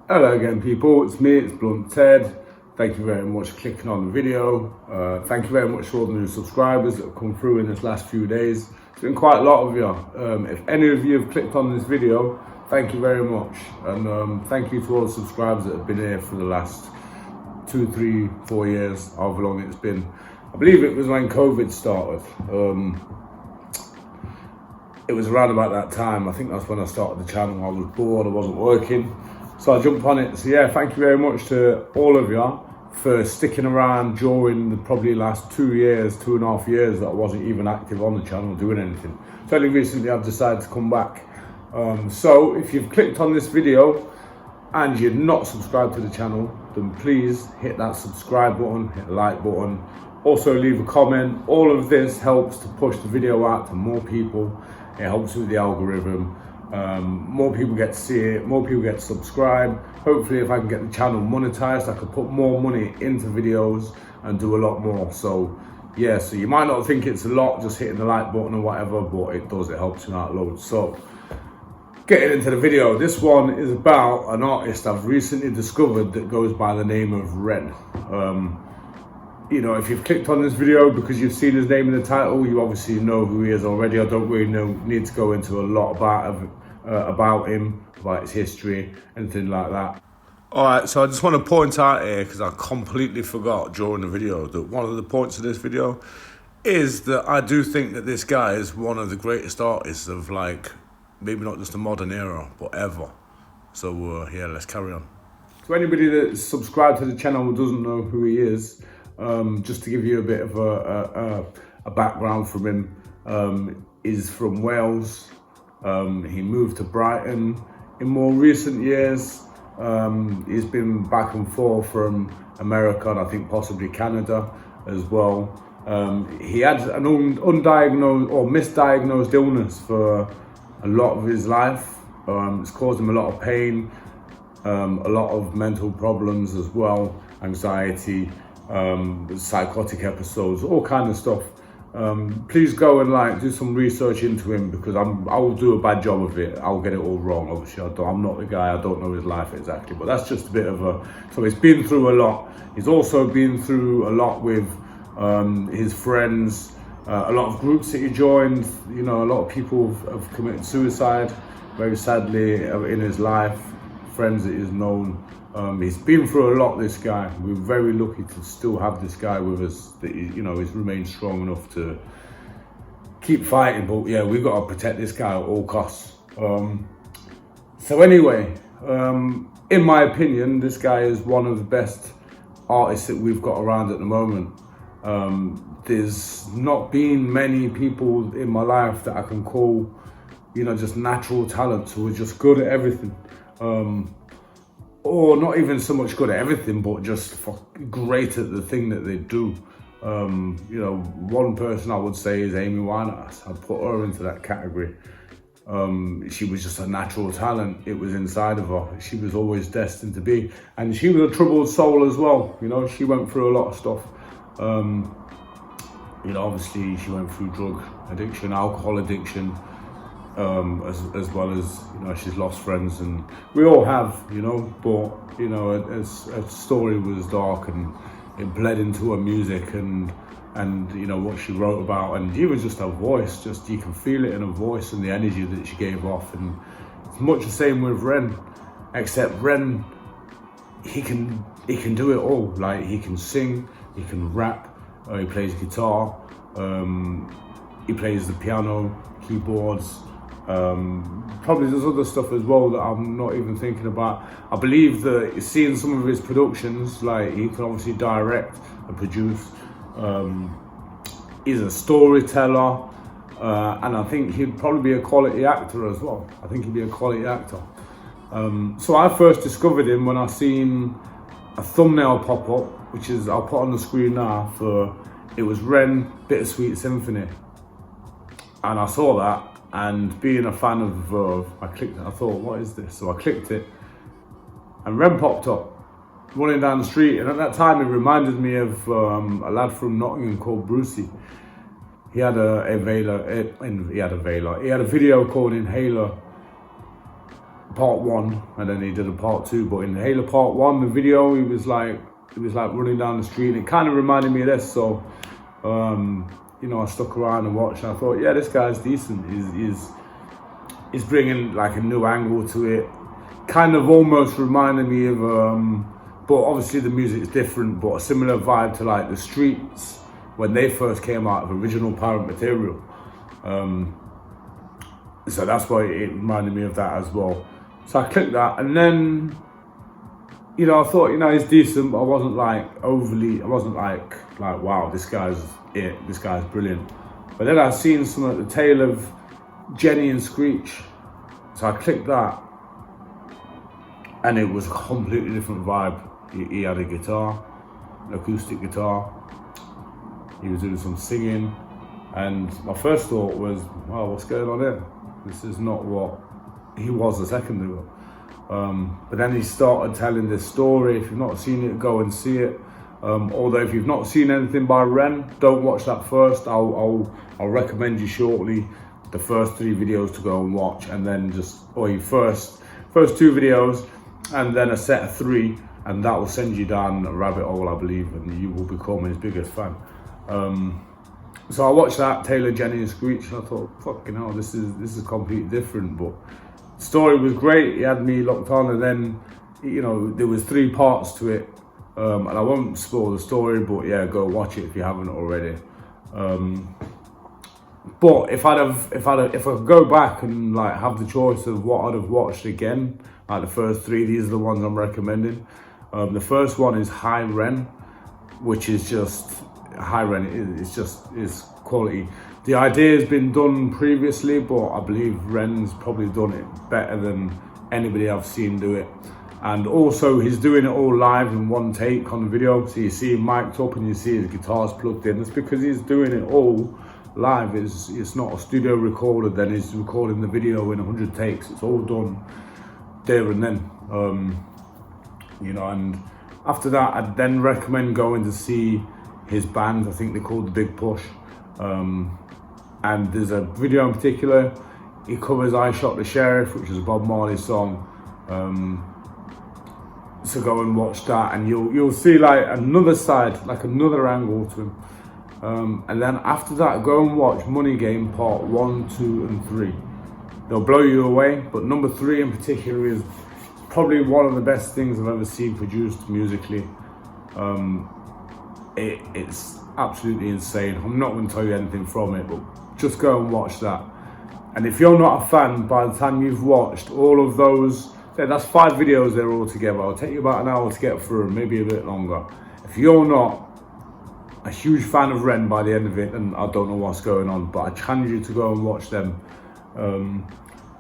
Hello again, people. It's me, it's Blunt Ted. Thank you very much for clicking on the video. Thank you very much for all the new subscribers that have come through in this last few days. It's been quite a lot of you. If any of you have clicked on this video, thank you very much. And thank you to all the subscribers that have been here for the last 2, 3, 4 years, however long it's been. I believe it was when COVID started. It was around about that time. I think that's when I started the channel. I was bored, I wasn't working. So I jumped on it. So yeah, thank you very much to all of you for sticking around during the probably last 2 years, 2.5 years that I wasn't even active on the channel doing anything. So only recently I've decided to come back. So if you've clicked on this video and you're not subscribed to the channel, then please hit that subscribe button, hit the like button. Also leave a comment. All of this helps to push the video out to more people. It helps with the algorithm. More people get to see it, more people get to subscribe. Hopefully if I can get the channel monetized, I could put more money into videos and do a lot more. So yeah, so you might not think it's a lot just hitting the like button or whatever, but it does, it helps you out loads. So getting into the video, this one is about an artist I've recently discovered that goes by the name of Ren. You know, if you've clicked on this video because you've seen his name in the title, you obviously know who he is already. I don't really need to go into a lot about him, about his history, anything like that. Alright, so I just want to point out here, because I completely forgot during the video, that one of the points of this video is that I do think that this guy is one of the greatest artists of, like, maybe not just the modern era, but ever. So yeah, let's carry on. So anybody that's subscribed to the channel who doesn't know who he is, just to give you a bit of a background from him, is from Wales. He moved to Brighton. In more recent years, he's been back and forth from America and I think possibly Canada as well. He had an undiagnosed or misdiagnosed illness for a lot of his life. It's caused him a lot of pain, a lot of mental problems as well, anxiety, psychotic episodes, all kind of stuff. Please go and do some research into him, because I will do a bad job of it. I'll get it all wrong. Obviously, I'm not the guy. I don't know his life exactly, but that's just a bit of a. So he's been through a lot. He's also been through a lot with his friends, a lot of groups that he joined. You know, a lot of people have committed suicide, very sadly, in his life. Friends that he's known. He's been through a lot, this guy. We're very lucky to still have this guy with us, that you know, he's remained strong enough to keep fighting. But yeah, we've got to protect this guy at all costs. So anyway, in my opinion, this guy is one of the best artists that we've got around at the moment. There's not been many people in my life that I can call, you know, just natural talents who are just good at everything. Or not even so much good at everything, but just great at the thing that they do. You know, one person I would say is Amy Winehouse. I'd put her into that category. She was just a natural talent. It was inside of her. She was always destined to be. And she was a troubled soul as well. You know, she went through a lot of stuff. You know, obviously she went through drug addiction, alcohol addiction, as well as, you know, she's lost friends, and we all have, you know, but, you know, her story was dark and it bled into her music and you know, what she wrote about, and even just her voice, just you can feel it in her voice and the energy that she gave off. And it's much the same with Ren, except Ren, he can do it all. Like, he can sing, he can rap, he plays guitar, he plays the piano, keyboards. Probably there's other stuff as well that I'm not even thinking about. I believe that seeing some of his productions, like, he can obviously direct and produce. He's a storyteller, and I think he'd probably be a quality actor as well. I think he'd be a quality actor. So I first discovered him when I seen a thumbnail pop up, which is, I'll put on the screen now, it was Ren Bittersweet Symphony, and I saw that. And being a fan of Verve, I clicked it. I thought, what is this? So I clicked it, and Ren popped up, running down the street. And at that time, it reminded me of a lad from Nottingham called Brucey. He had a video called Inhaler, part 1, and then he did a part 2. But in Halo part 1, the video, he was like running down the street, and it kind of reminded me of this. So you know, I stuck around and watched, and I thought, yeah, this guy's decent. He's bringing like a new angle to it. Kind of almost reminded me of but obviously the music is different, but a similar vibe to like the Streets when they first came out of original Parent Material. So that's why it reminded me of that as well. So I clicked that, and then, you know, I thought, you know, he's decent, but I wasn't like wow, this guy's it, this guy's brilliant. But then I seen some at the tail of Jenny and Screech, so I clicked that, and it was a completely different vibe. He had a guitar, an acoustic guitar. He was doing some singing, and my first thought was, wow, what's going on here? This is not what he was a second ago. But then he started telling this story. If you've not seen it, go and see it. Although if you've not seen anything by Ren, don't watch that first. I'll recommend you shortly the first 3 videos to go and watch, and then your first 2 videos, and then a set of 3, and that will send you down a rabbit hole, I believe, and you will become his biggest fan. So I watched that, Taylor, Jenny and Screech, and I thought, fucking hell, this is completely different. But the story was great. He had me locked on, and then, you know, there was 3 parts to it. And I won't spoil the story, but yeah, go watch it if you haven't already. But if I could go back and like have the choice of what I'd have watched again, like the first 3, these are the ones I'm recommending. The first one is High Ren, which is just High Ren. It's quality. The idea has been done previously, but I believe Ren's probably done it better than anybody I've seen do it. And also, he's doing it all live in one take on the video. So you see him mic'd up and you see his guitars plugged in. It's because he's doing it all live. It's not a studio recorded, then he's recording the video in 100 takes. It's all done there and then. You know, and after that, I'd then recommend going to see his band. I think they're called The Big Push. And there's a video in particular, he covers I Shot the Sheriff, which is a Bob Marley song. So go and watch that, and you'll see like another side, like another angle to him. And then after that, go and watch Money Game Part 1, 2 and 3. They'll blow you away, but number 3 in particular is probably one of the best things I've ever seen produced musically. It's absolutely insane. I'm not going to tell you anything from it, but just go and watch that. And if you're not a fan, by the time you've watched all of those, that's 5 videos there all together. It'll take you about an hour to get through, maybe a bit longer. If you're not a huge fan of Ren by the end of it, then I don't know what's going on, but I challenge you to go and watch them.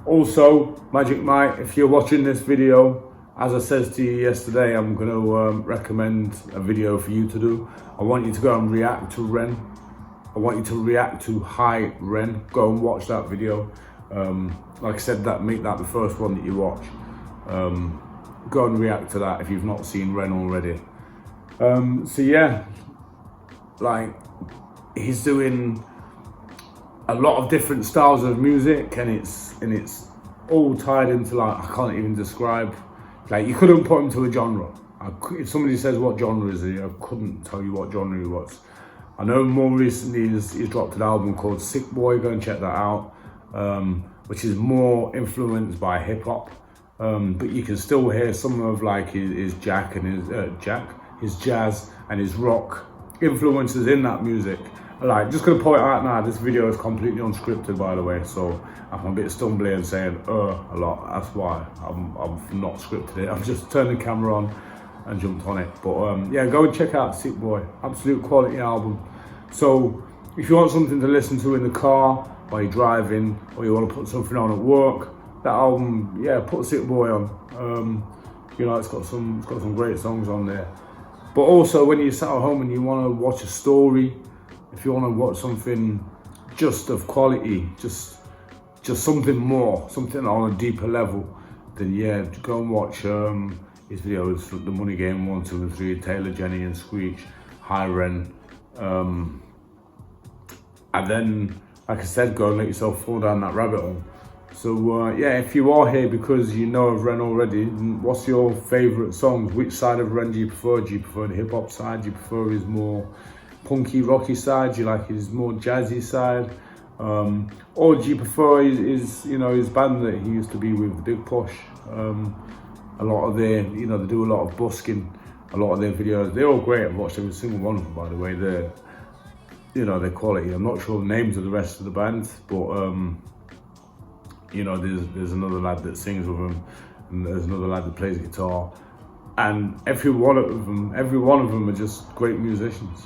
Also, Magic Mike, if you're watching this video, as I said to you yesterday, I'm going to recommend a video for you to do. I want you to go and react to Ren. I want you to react to High Ren. Go and watch that video. Like I said, make that the first one that you watch. Go and react to that if you've not seen Ren already. So yeah, like, he's doing a lot of different styles of music, and it's all tied into, like, I can't even describe. Like, you couldn't put him to a genre. If somebody says what genre is he, I couldn't tell you what genre he was. I know more recently he's dropped an album called Sick Boy. Go and check that out, which is more influenced by hip hop. But you can still hear some of like his his jazz and his rock influences in that music. Like, just gonna point out now, this video is completely unscripted, by the way, so I'm a bit stumbly and saying a lot. That's why I'm not scripted it. I've just turned the camera on and jumped on it. But yeah, go and check out Sick Boy. Absolute quality album. So if you want something to listen to in the car while you're driving, or you want to put something on at work, that album, yeah, put Sick Boy on. You know, it's got some great songs on there. But also, when you're sat at home and you want to watch a story, if you want to watch something just of quality, just something more, something on a deeper level, then yeah, go and watch his videos, The Money Game 1, 2 and 3, Taylor, Jenny and Screech, High Ren. And then, like I said, go and let yourself fall down that rabbit hole. So yeah, if you are here because you know of Ren already, what's your favourite songs? Which side of Ren do you prefer? Do you prefer the hip hop side? Do you prefer his more punky, rocky side? Do you like his more jazzy side? Or do you prefer his band that he used to be with, the Big Push? A lot of their, they do a lot of busking, a lot of their videos. They're all great. I've watched every single one of them, by the way. Their quality. I'm not sure the names of the rest of the bands, but there's another lad that sings with him, and there's another lad that plays guitar, and every one of them are just great musicians.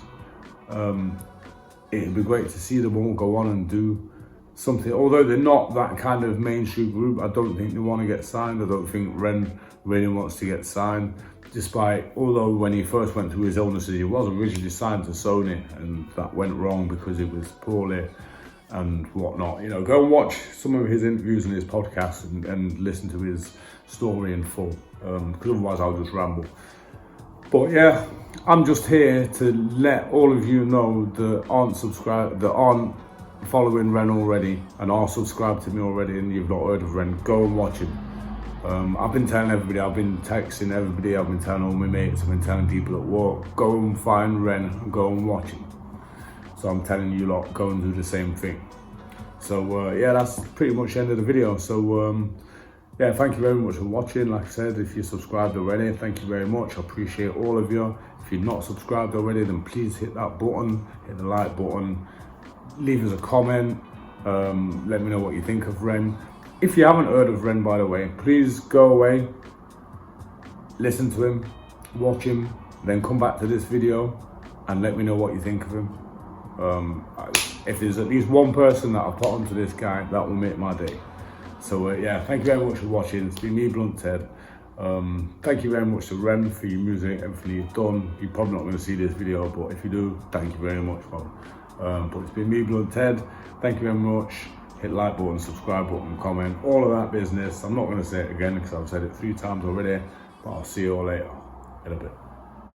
It'd be great to see them all go on and do something. Although they're not that kind of mainstream group, I don't think they want to get signed. I don't think Ren really wants to get signed. Although when he first went through his illnesses, he was originally signed to Sony, and that went wrong because it was poorly and whatnot. Go and watch some of his interviews and his podcasts and listen to his story in full, because otherwise I'll just ramble. But yeah, I'm just here to let all of you know that aren't following Ren already and are subscribed to me already and you've not heard of Ren, go and watch him. I've been telling everybody, I've been texting everybody, I've been telling all my mates, I've been telling people at work, go and find Ren and go and watch him. So I'm telling you lot, go and do the same thing. So yeah, that's pretty much the end of the video. So yeah, thank you very much for watching. Like I said, if you're subscribed already, thank you very much. I appreciate all of you. If you're not subscribed already, then please hit that button, hit the like button, leave us a comment, let me know what you think of Ren. If you haven't heard of Ren, by the way, please go away, listen to him, watch him, then come back to this video and let me know what you think of him. If there's at least one person that I put onto this guy, that will make my day. So yeah, thank you very much for watching. It's been me, Blunt Ted. Thank you very much to Ren for your music, everything you've done. You're probably not going to see this video, but if you do, thank you very much, man. But it's been me, Blunt Ted. Thank you very much. Hit like button, subscribe button, comment, all of that business. I'm not going to say it again because I've said it 3 times already, but I'll see you all later in a bit.